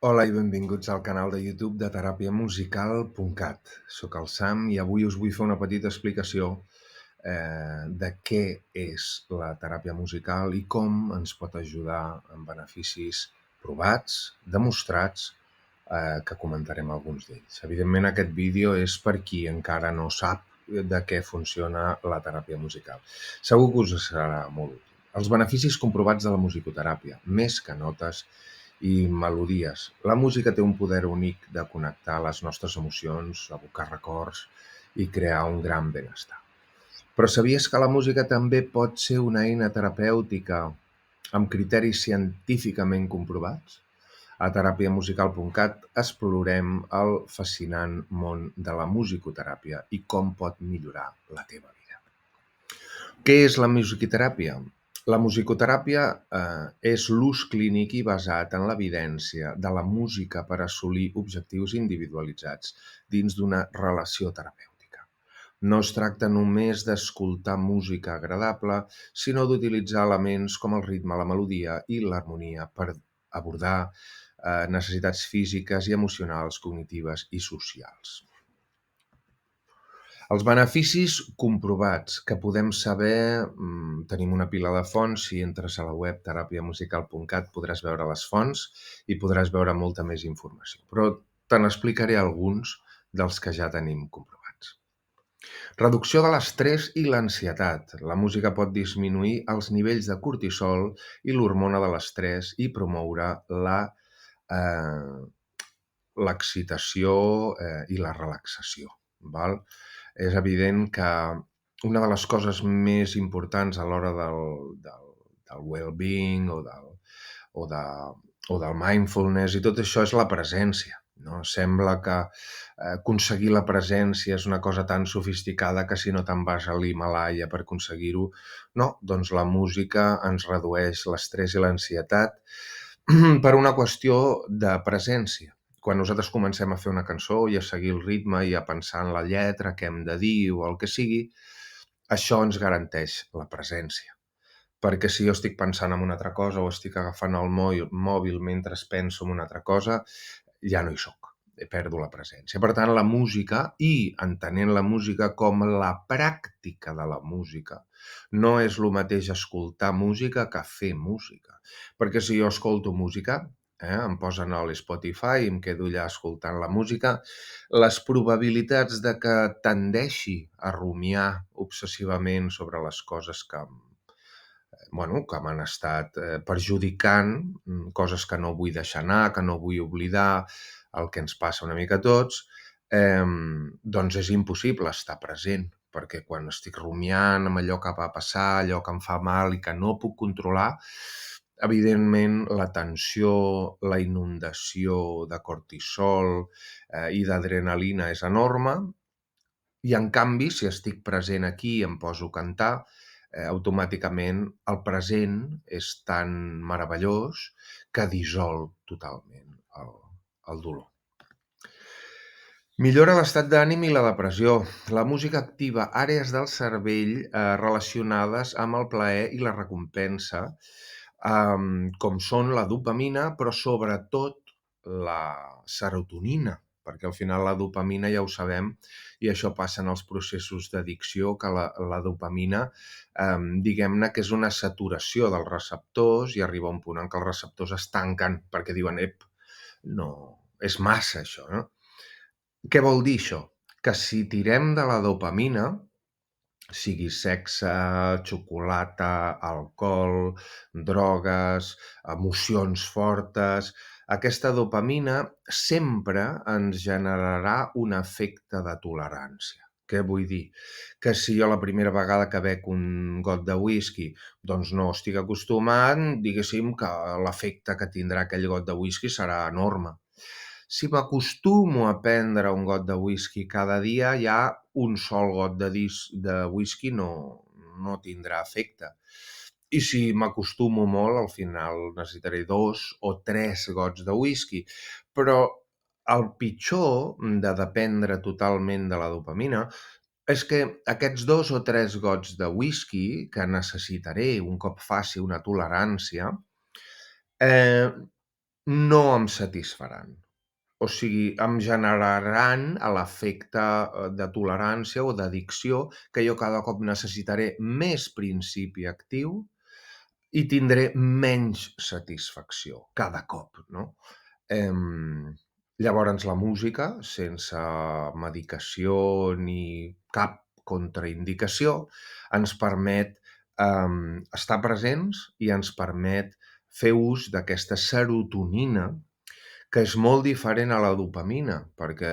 Hola i benvinguts al canal de YouTube de terapiamusical.cat. Soc el Sam i avui us vull fer una petita explicació de què és la teràpia musical i com ens pot ajudar en beneficis provats, demostrats, que comentarem alguns d'ells. Evidentment aquest vídeo és per qui encara no sap de què funciona la teràpia musical. Segur que us serà molt útil. Els beneficis comprovats de la musicoteràpia, més que notes i melodies. La música té un poder únic de connectar les nostres emocions, evocar records i crear un gran benestar. Però sabies que la música també pot ser una eina terapèutica amb criteris científicament comprovats? A terapiamusical.cat explorem el fascinant món de la musicoteràpia i com pot millorar la teva vida. Què és la musicoteràpia? La musicoteràpia és l'ús clínic i basat en l'evidència de la música per assolir objectius individualitzats dins d'una relació terapèutica. No es tracta només d'escoltar música agradable, sinó d'utilitzar elements com el ritme, la melodia i l'harmonia per abordar necessitats físiques i emocionals, cognitives i socials. Els beneficis comprovats que podem saber, tenim una pila de fonts. Si entres a la web terapiamusical.cat podràs veure les fonts i podràs veure molta més informació. Però te n'explicaré alguns dels que ja tenim comprovats. Reducció de l'estrès i l'ansietat. La música pot disminuir els nivells de cortisol i l'hormona de l'estrès i promoure l'excitació i la relaxació. Val? És evident que una de les coses més importants a l'hora del well-being o del mindfulness i tot això és la presència. No? Sembla que aconseguir la presència és una cosa tan sofisticada que si no te'n vas a l'Himàlaia per aconseguir-ho, no, doncs la música ens redueix l'estrès i l'ansietat per una qüestió de presència. Quan nosaltres comencem a fer una cançó i a seguir el ritme i a pensar en la lletra, què hem de dir o el que sigui, això ens garanteix la presència. Perquè si jo estic pensant en una altra cosa o estic agafant el mòbil mentre penso en una altra cosa, ja no hi soc, perdo la presència. Per tant, la música, i entenent la música com la pràctica de la música, no és el mateix escoltar música que fer música. Perquè si jo escolto música, em posen a l'Spotify i em quedo allà escoltant la música, les probabilitats de que tendeixi a rumiar obsessivament sobre les coses que m'han estat perjudicant, coses que no vull deixar anar, que no vull oblidar, el que ens passa una mica a tots, doncs és impossible estar present, perquè quan estic rumiant amb allò que va passar, allò que em fa mal i que no puc controlar, evidentment la tensió, la inundació de cortisol i d'adrenalina és enorme, i en canvi, si estic present aquí i em poso a cantar, automàticament el present és tan meravellós que dissol totalment el dolor. Millora l'estat d'ànim i la depressió. La música activa àrees del cervell relacionades amb el plaer i la recompensa, com són la dopamina, però sobretot la serotonina, perquè al final la dopamina ja ho sabem, i això passa en els processos d'addicció, que la dopamina, diguem-ne que és una saturació dels receptors i arriba un punt en què els receptors es tanquen perquè diuen, no, és massa això, no? Què vol dir això? Que si tirem de la dopamina, sigui sexe, xocolata, alcohol, drogues, emocions fortes, aquesta dopamina sempre ens generarà un efecte de tolerància. Què vull dir? Que si jo la primera vegada que bec un got de whisky doncs no estic acostumat, diguéssim que l'efecte que tindrà aquell got de whisky serà enorme. Si m'acostumo a prendre un got de whisky cada dia, ja un sol got de whisky no tindrà efecte. I si m'acostumo molt, al final necessitaré 2 o 3 gots de whisky. Però el pitjor de dependre totalment de la dopamina és que aquests 2 o 3 gots de whisky que necessitaré un cop faci una tolerància, no em satisfaran. O sigui, em generaran l'efecte, de tolerància o d'addicció, que jo cada cop necessitaré més principi actiu i tindré menys satisfacció cada cop, no? Em, Llavors la música, sense medicació ni cap contraindicació, ens permet, estar presents i ens permet fer ús d'aquesta serotonina, que és molt diferent a la dopamina, perquè,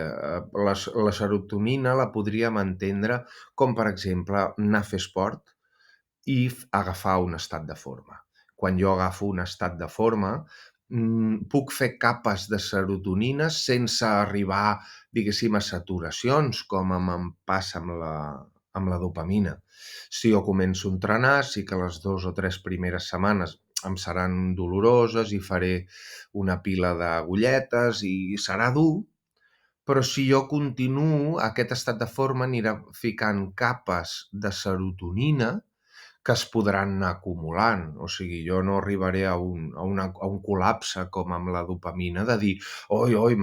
la serotonina la podríem entendre com, per exemple, anar a fer esport i agafar un estat de forma. Quan jo agafo un estat de forma, puc fer capes de serotonina sense arribar, diguéssim, a saturacions, com em passa amb la dopamina. Si jo començo a entrenar, sí que les 2 o 3 primeres setmanes em seran doloroses i faré una pila d'agulletes i serà dur, però si jo continuo, aquest estat de forma anirà ficant capes de serotonina que es podran anar acumulant. O sigui, jo no arribaré a un col·lapse com amb la dopamina de dir: «Oi, oi,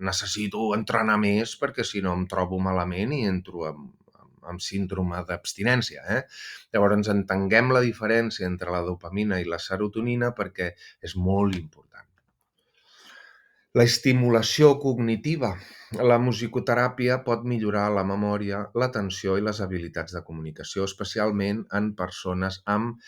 necessito entrenar més perquè si no em trobo malament i entro amb síndrome d'abstinència», eh? Llavors entenguem la diferència entre la dopamina i la serotonina perquè és molt important. La estimulació cognitiva. La musicoteràpia pot millorar la memòria, l'atenció i les habilitats de comunicació, especialment en persones amb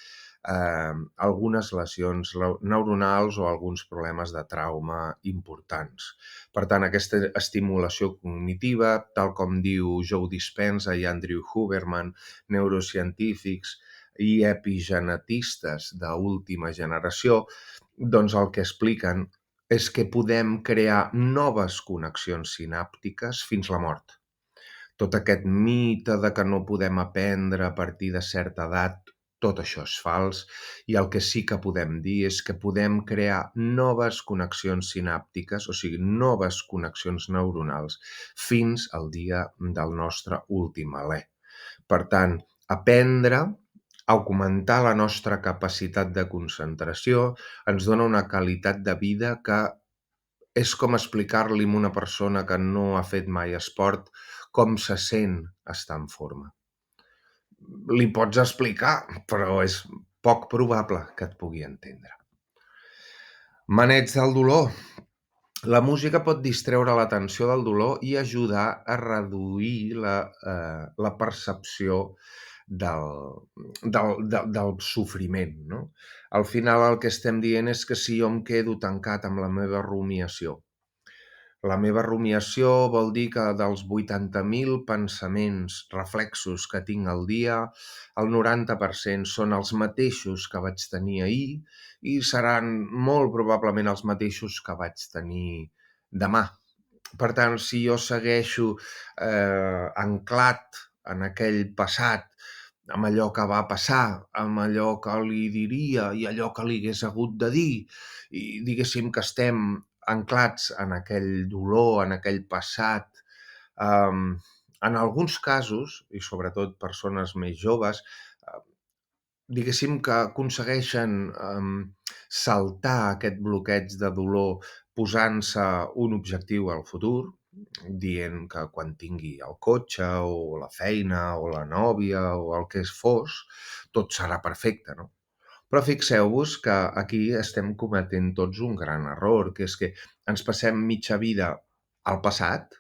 algunes lesions neuronals o alguns problemes de trauma importants. Per tant, aquesta estimulació cognitiva, tal com diu Joe Dispenza i Andrew Huberman, neurocientífics i epigenetistes d'última generació, doncs el que expliquen és que podem crear noves connexions sinàptiques fins la mort. Tot aquest mite de que no podem aprendre a partir de certa edat, tot això és fals, i el que sí que podem dir és que podem crear noves connexions sinàptiques, o sigui, noves connexions neuronals, fins al dia del nostre últim alè. Per tant, aprendre, augmentar la nostra capacitat de concentració, ens dona una qualitat de vida que és com explicar-li a una persona que no ha fet mai esport com se sent estar en forma. Li pots explicar, però és poc probable que et pugui entendre. Maneig del dolor. La música pot distreure l'atenció del dolor i ajudar a reduir la percepció del sofriment, no? Al final el que estem dient és que si jo em quedo tancat amb la meva rumiació, la meva rumiació vol dir que dels 80.000 pensaments, reflexos que tinc al dia, el 90% són els mateixos que vaig tenir ahir i seran molt probablement els mateixos que vaig tenir demà. Per tant, si jo segueixo anclat en aquell passat, amb allò que va passar, amb allò que li diria i allò que li hagués hagut de dir, i diguéssim que estem anclats en aquell dolor, en aquell passat, en alguns casos, i sobretot persones més joves, diguéssim que aconsegueixen saltar aquest bloqueig de dolor posant-se un objectiu al futur, dient que quan tingui el cotxe o la feina o la nòvia o el que fos, tot serà perfecte, no? Però fixeu-vos que aquí estem cometent tots un gran error, que és que ens passem mitja vida al passat,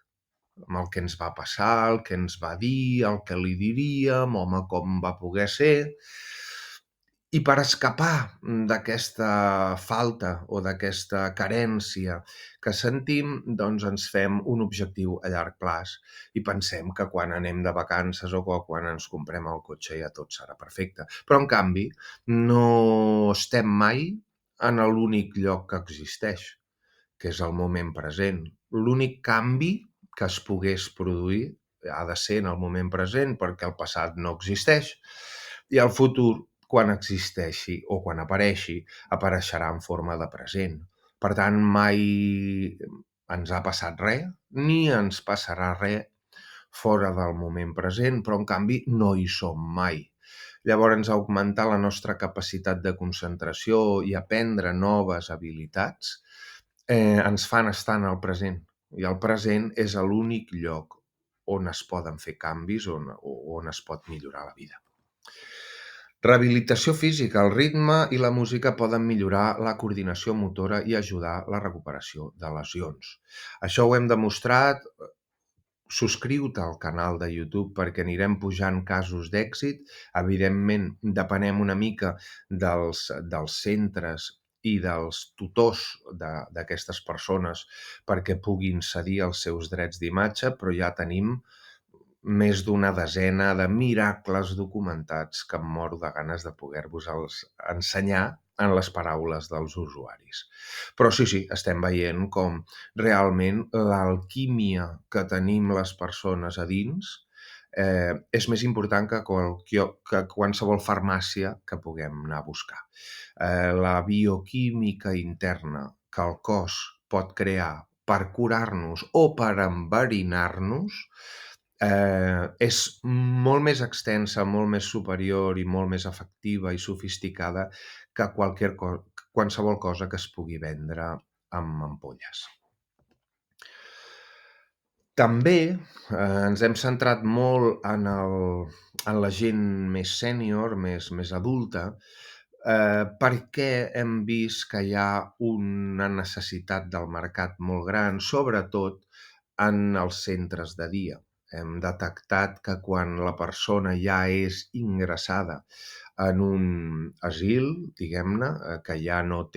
amb el que ens va passar, el que ens va dir, el que li diríem, home, com va poder ser. I per escapar d'aquesta falta o d'aquesta carència que sentim, doncs ens fem un objectiu a llarg plaç i pensem que quan anem de vacances o quan ens comprem el cotxe ja tot serà perfecte. Però, en canvi, no estem mai en l'únic lloc que existeix, que és el moment present. L'únic canvi que es pogués produir ha de ser en el moment present perquè el passat no existeix i el futur, quan existeixi o quan apareixi, apareixerà en forma de present. Per tant, mai ens ha passat res, ni ens passarà res fora del moment present, però en canvi no hi som mai. Llavors, augmentar la nostra capacitat de concentració i aprendre noves habilitats ens fan estar en el present. I el present és l'únic lloc on es poden fer canvis, on es pot millorar la vida. Rehabilitació física. El ritme i la música poden millorar la coordinació motora i ajudar la recuperació de lesions. Això ho hem demostrat. Subscriu-te al canal de YouTube perquè anirem pujant casos d'èxit. Evidentment, depenem una mica dels centres i dels tutors d'aquestes persones perquè puguin cedir els seus drets d'imatge, però ja tenim més d'una desena de miracles documentats que em moro de ganes de poder-vos-els ensenyar en les paraules dels usuaris. Però sí, estem veient com realment l'alquímia que tenim les persones a dins és més important que qualsevol farmàcia que puguem anar a buscar. La bioquímica interna que el cos pot crear per curar-nos o per enverinar-nos és molt més extensa, molt més superior i molt més efectiva i sofisticada que qualsevol cosa que es pugui vendre amb ampolles. També ens hem centrat molt en la gent més sènior, més adulta, perquè hem vist que hi ha una necessitat del mercat molt gran, sobretot en els centres de dia. Hem detectat que quan la persona ja és ingressada en un asil, diguem-ne, que ja no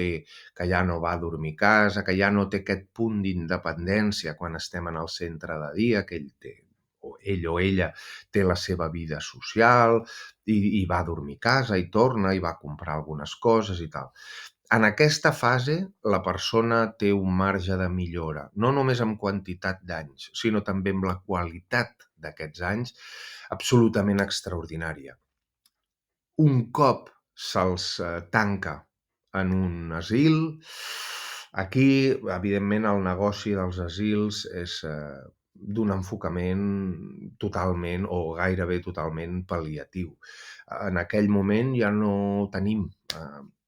va a dormir a casa, que ja no té aquest punt d'independència quan estem en el centre de dia, que ell o ella té la seva vida social i va a dormir a casa i torna i va a comprar algunes coses i tal. En aquesta fase, la persona té un marge de millora, no només en quantitat d'anys, sinó també amb la qualitat d'aquests anys, absolutament extraordinària. Un cop se'ls tanca en un asil, aquí, evidentment, el negoci dels asils és d'un enfocament totalment o gairebé totalment pal·liatiu. En aquell moment ja no tenim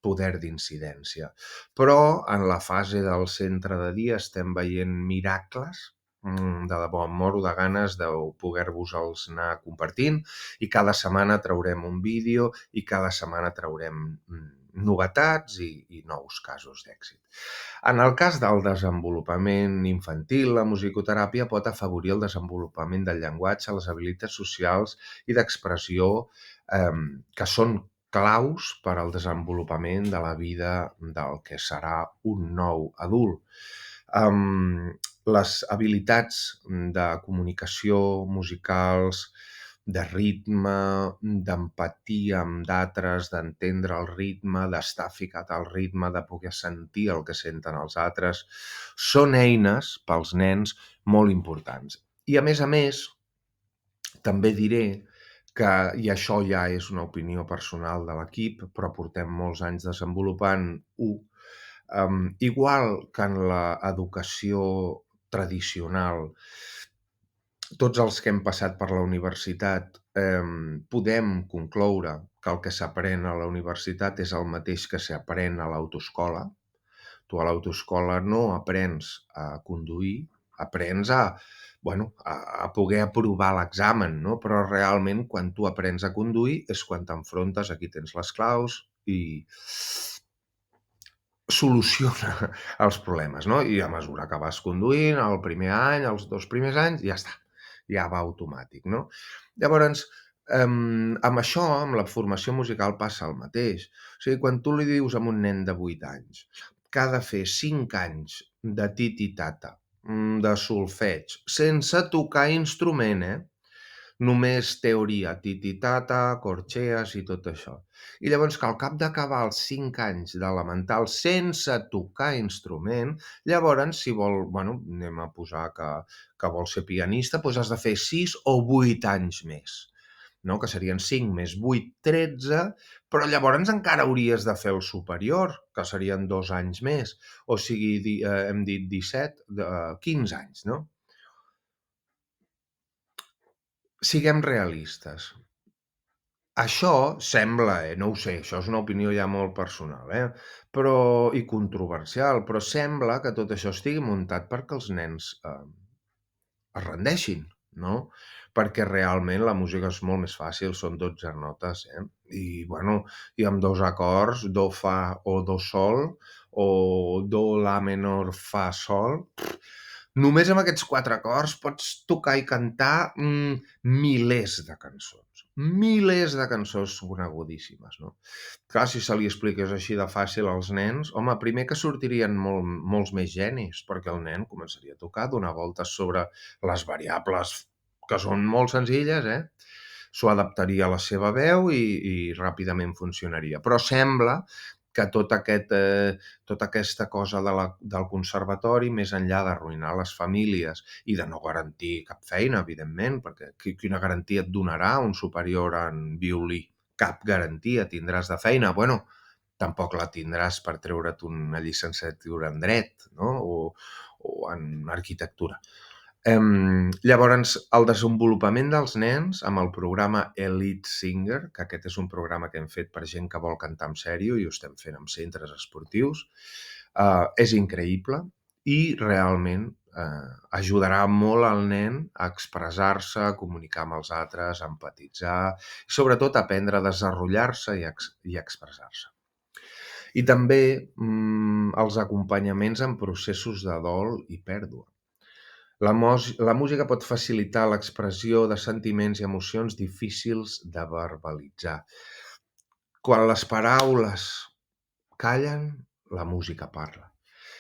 poder d'incidència, però en la fase del centre de dia estem veient miracles. De debò, em moro de ganes de poder-vos-els anar compartint i cada setmana traurem un vídeo i cada setmana traurem novetats i nous casos d'èxit. En el cas del desenvolupament infantil, la musicoteràpia pot afavorir el desenvolupament del llenguatge, les habilitats socials i d'expressió que són claus per al desenvolupament de la vida del que serà un nou adult. Les habilitats de comunicació musicals, de ritme, d'empatia amb d'altres, d'entendre el ritme, d'estar ficat al ritme, de poder sentir el que senten els altres, són eines pels nens molt importants. I a més, també diré que, i això ja és una opinió personal de l'equip, però portem molts anys desenvolupant-ho, igual que en l'educació tradicional, tots els que hem passat per la universitat podem concloure que el que s'aprèn a la universitat és el mateix que s'aprèn a l'autoescola. Tu a l'autoescola no aprens a conduir, aprens a poder aprovar l'examen, no? Però realment quan tu aprens a conduir és quan t'enfrontes, aquí tens les claus i soluciona els problemes, no? I a mesura que vas conduint, el primer any, els 2 primers anys, ja està, ja va automàtic, no? Llavors, amb això, amb la formació musical passa el mateix. O sigui, quan tu li dius a un nen de 8 anys que ha de fer 5 anys de titi-tata, de solfeig, sense tocar instrument, només teoria, titi-tata, corcheas i tot això. I llavors que al cap d'acabar els 5 anys d'elemental sense tocar instrument, llavors si vol, anem a posar que vol ser pianista, doncs has de fer 6 o 8 anys més, no? Que serien 5 més 8, 13, però llavors encara hauries de fer el superior, que serien 2 anys més, o sigui, hem dit 17, 15 anys, no? Siguem realistes. Això sembla, no ho sé, això és una opinió ja molt personal, però i controversial, però sembla que tot això estigui muntat perquè els nens, es rendeixin, no? Perquè realment la música és molt més fàcil, són 12 notes, I bueno, i amb 2 acords, do, fa o do sol, o do, la menor, fa, sol, només amb aquests 4 acords pots tocar i cantar, milers de cançons. Milers de cançons conegudíssimes, no? Clar, si se li expliqués així de fàcil als nens, home, primer que sortirien molts més genis, perquè el nen començaria a tocar, donar voltes sobre les variables, que són molt senzilles, s'ho adaptaria a la seva veu i ràpidament funcionaria. Però sembla que tota aquesta cosa del conservatori, més enllà d'arruïnar les famílies i de no garantir cap feina, evidentment, perquè quina garantia et donarà un superior en violí? Cap garantia tindràs de feina. Bueno, tampoc la tindràs per treure't una llicenciatura en dret, no? O en arquitectura. Llavors, el desenvolupament dels nens amb el programa Elite Singer, que aquest és un programa que hem fet per gent que vol cantar en sèrio i ho estem fent amb centres esportius, és increïble i realment ajudarà molt al nen a expressar-se, a comunicar amb els altres, a empatitzar i sobretot a aprendre a desenvolupar-se i expressar-se. I també els acompanyaments en processos de dol i pèrdua. La música pot facilitar l'expressió de sentiments i emocions difícils de verbalitzar. Quan les paraules callen, la música parla.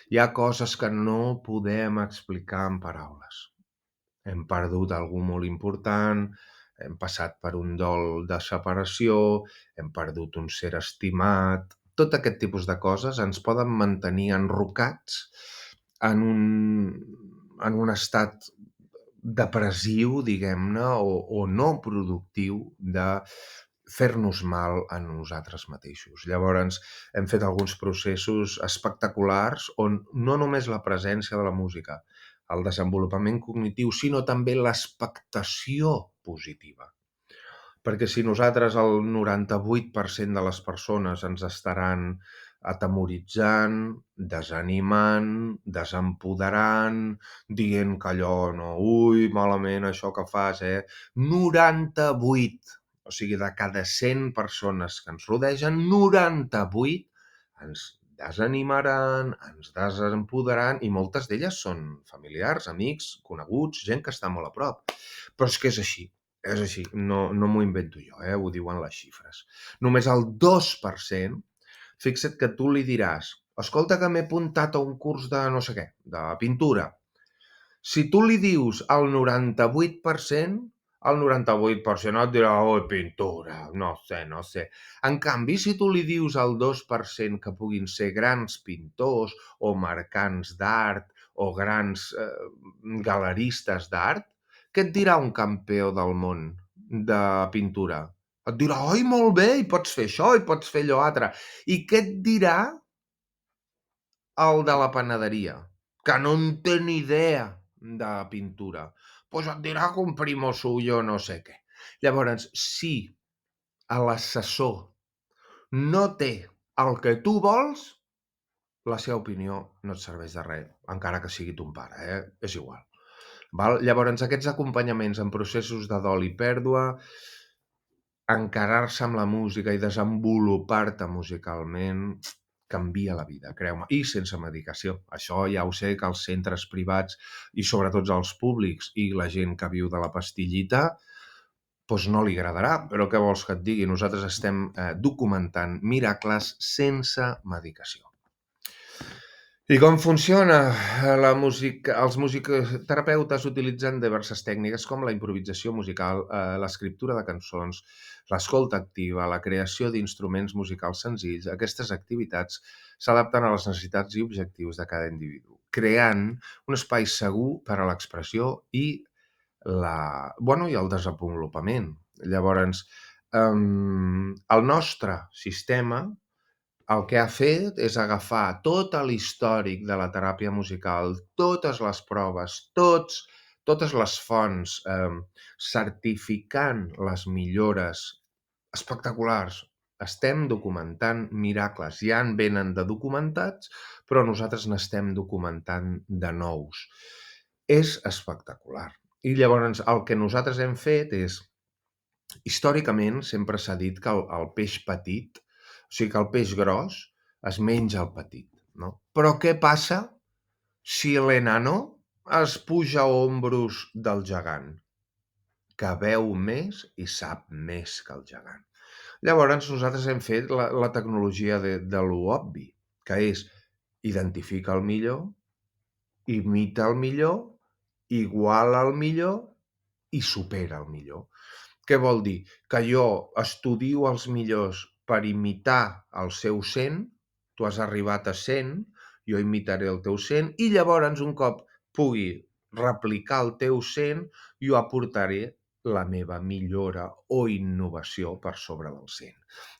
Hi ha coses que no podem explicar en paraules. Hem perdut algú molt important, hem passat per un dol de separació, hem perdut un ser estimat. Tot aquest tipus de coses ens poden mantenir enrocats en un estat depressiu, diguem-ne, o no productiu de fer-nos mal a nosaltres mateixos. Llavors, hem fet alguns processos espectaculars on no només la presència de la música, el desenvolupament cognitiu, sinó també l'expectació positiva. Perquè si nosaltres el 98% de les persones ens estaran atemoritzant, desanimant, desempoderant, dient que allò no, ui, malament això que fas, 98, o sigui, de cada 100 persones que ens rodegen, 98 ens desanimaran, ens desempoderaran, i moltes d'elles són familiars, amics, coneguts, gent que està molt a prop. Però és que és així. És així, no m'ho invento jo, ho diuen les xifres. Només el 2%, fixa't que tu li diràs, escolta que m'he apuntat a un curs de no sé què, de pintura. Si tu li dius al 98%, el 98% et dirà, oi, pintura, no sé. En canvi, si tu li dius al 2% que puguin ser grans pintors o mercants d'art o grans galeristes d'art, què et dirà un campió del món de pintura? Et dirà, oi, molt bé, i pots fer això, i pots fer allò altre. I què et dirà el de la panaderia? Que no en té ni idea de pintura. Doncs et dirà que un primo suyo no sé què. Llavors, si l'assessor no té el que tu vols, la seva opinió no et serveix de res, encara que sigui ton pare, és igual. Val? Llavors, aquests acompanyaments en processos de dol i pèrdua, encarar-se amb la música i desenvolupar-te musicalment canvia la vida, creu-me, i sense medicació. Això ja ho sé que els centres privats i sobretot els públics i la gent que viu de la pastillita doncs no li agradarà, però què vols que et digui? Nosaltres estem documentant miracles sense medicació. I com funciona la música? Els musicoterapeutes utilitzen diverses tècniques com la improvisació musical, l'escriptura de cançons, l'escolta activa, la creació d'instruments musicals senzills. Aquestes activitats s'adapten a les necessitats i objectius de cada individu, creant un espai segur per a l'expressió i el desenvolupament. Llavors, el nostre sistema el que ha fet és agafar tot l'històric de la teràpia musical, totes les proves, totes les fonts, certificant les millores espectaculars. Estem documentant miracles. Ja en venen de documentats, però nosaltres n'estem documentant de nous. És espectacular. I llavors el que nosaltres hem fet és, històricament sempre s'ha dit que el peix petit, o sigui que el peix gros es menja el petit, no? Però què passa si l'enano es puja a ombros del gegant? Que veu més i sap més que el gegant. Llavors nosaltres hem fet la tecnologia de lo obvi, que és identifica el millor, imita el millor, iguala el millor i supera el millor. Què vol dir? Que jo estudio els millors per imitar el seu 100, tu has arribat a 100, jo imitaré el teu 100, i llavors un cop pugui replicar el teu 100, jo aportaré la meva millora o innovació per sobre del 100.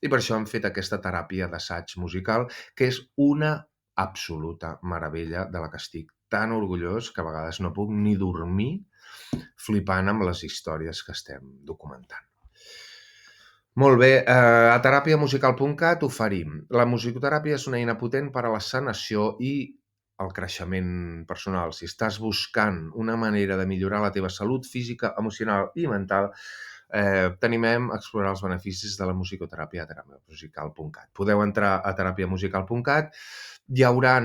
I per això hem fet aquesta teràpia d'assaig musical, que és una absoluta meravella, de la que estic tan orgullós que a vegades no puc ni dormir flipant amb les històries que estem documentant. Molt bé, a teràpiamusical.cat oferim. La musicoteràpia és una eina potent per a la sanació i el creixement personal. Si estàs buscant una manera de millorar la teva salut física, emocional i mental, t'animem a explorar els beneficis de la musicoteràpia a teràpiamusical.cat. Podeu entrar a teràpiamusical.cat. Hi haurà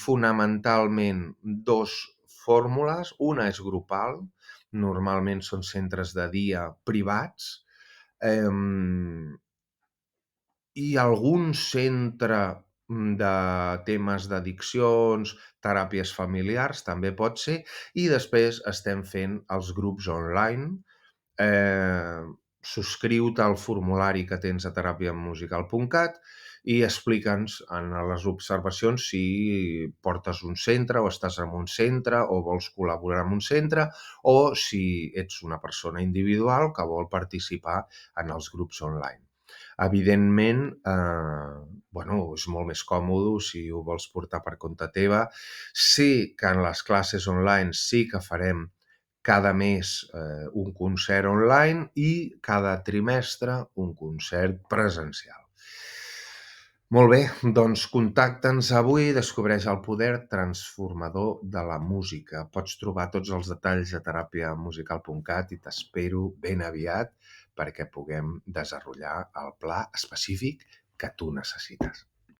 fonamentalment 2 fórmules. Una és grupal, normalment són centres de dia privats, i algun centre de temes d'addiccions, teràpies familiars, també pot ser, i després estem fent els grups online. Subscriu-te al formulari que tens a teràpiamusical.cat i explica'ns en les observacions si portes un centre o estàs en un centre o vols col·laborar amb un centre, o si ets una persona individual que vol participar en els grups online. Evidentment, és molt més còmode si ho vols portar per compte teva. Sí que en les classes online sí que farem cada mes un concert online i cada trimestre un concert presencial. Molt bé, doncs contacta'ns avui i descobreix el poder transformador de la música. Pots trobar tots els detalls a teràpiamusical.cat i t'espero ben aviat perquè puguem desenvolupar el pla específic que tu necessites.